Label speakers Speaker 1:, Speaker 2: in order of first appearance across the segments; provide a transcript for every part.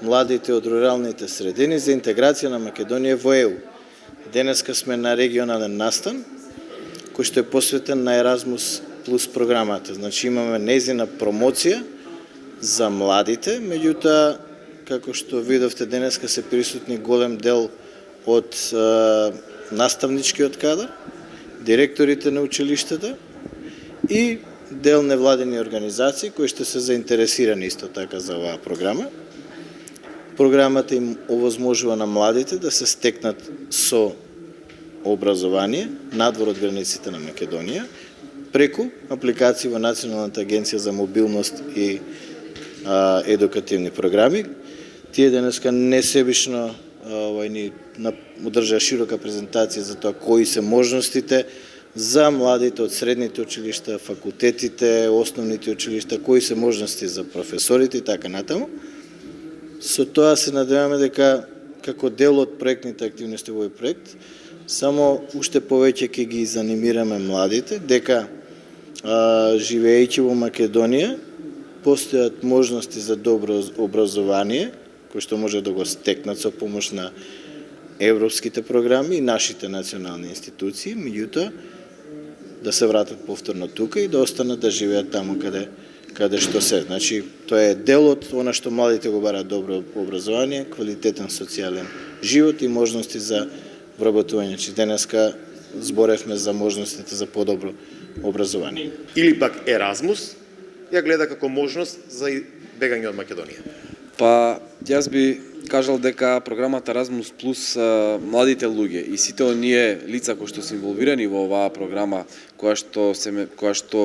Speaker 1: младите од руралните средини за интеграција на Македонија во ЕУ. Денеска сме на регионален настан, кој што е посветен на Еразмус плюс програмата. Значи имаме нејзина промоција за младите, меѓутоа, како што видовте денеска се присутни голем дел од наставничкиот кадар, директорите на училиштата и дел невладени организации кои што се заинтересирани исто така за оваа програма. Програмата им овозможува на младите да се стекнат со образование надвор од границите на Македонија преку апликации во Националната агенција за мобилност и едукативни програми. Тие денеска несебично ни одржаа широка презентација за тоа кои се можностите за младите од средните училишта, факултетите, основните училишта, кои се можности за професорите и така натаму. Со тоа се надеваме дека како дел од проектните активности во овој проект, само уште повеќе ќе ги занимираме младите дека живеејќи во Македонија постојат можности за добро образование, кои што може да го стекнат со помош на европските програми и нашите национални институции, меѓутоа да се вратат повторно тука и да останат да живеат таму каде што се. Значи, тоа е дел од она што младите го бараат добро образование, квалитетен социјален живот и можности за вработување. Значи, денеска зборевме за можностите за подобро образование.
Speaker 2: Или пак Еразмус ја гледа како можност за бегање од Македонија.
Speaker 3: Па, јас би кажал дека програмата Еразмус плюс младите луѓе и сите оние лица кои што се инволвирани во оваа програма, која што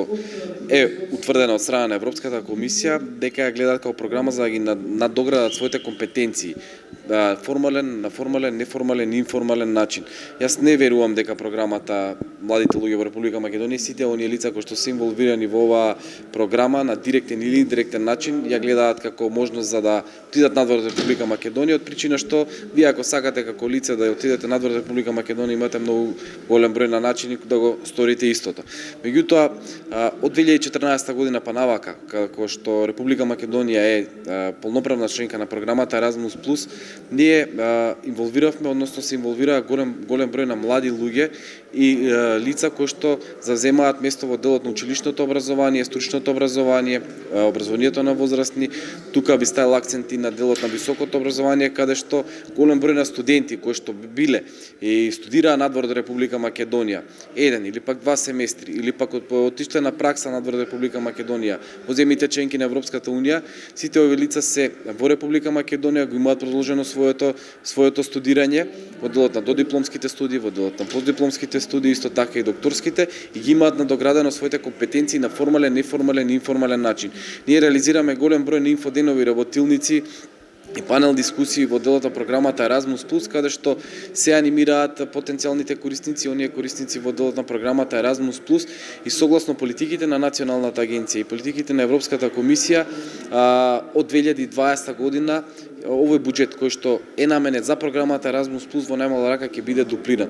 Speaker 3: е утврдена од страна на Европската комисија, дека ја гледаат како програма за да ги надоградат своите компетенции формален, неформален и информален начин. Јас не верувам дека програмата младите луѓе во Република Македонија, сите оние лица кои што се инволвирани во оваа програма на директен или индиректен начин ја гледаат како можност за да отидат надвор од Република Македонија, од причина што вие ако сакате како лице да отидете надвор од Република Македонија имате многу голем број на начини да го сторите истото. Меѓутоа, од 2014 година па навака, како што Република Македонија е полноправна членка на програмата Еразмус плюс, ние инволвиравме, односно се инволвираа голем број на млади луѓе и лица кои што завземаат место во делот на училишното образование, стручното образование, образованието на возрастни. Тука би ставил акцент и на делот на високото образование, каде што голем број на студенти кои што биле и студираа надвор од Република Македонија, еден или пак два семестри, или пак отишле на пракса надвор од Република Македонија во земјите членки на Европската унија, сите овие лица се во Република Македонија, го имаат продолжено своето студирање во делот на додипломските студии, во делот на постдипломските студии, исто така и докторските, и ги имаат надоградено своите компетенции на формален, неформален и информален начин. Ние реализираме голем број на инфоденови работилници и панел дискусии во делот на програмата Еразмус плюс, каде што се анимираат потенцијалните корисници, оние корисници во делот на програмата Еразмус плюс и согласно политиките на Националната агенција и политиките на Европската комисија од 2020 година овој буџет кој што е наменет за програмата Еразмус плюс во најмала рака ќе биде дуплиран.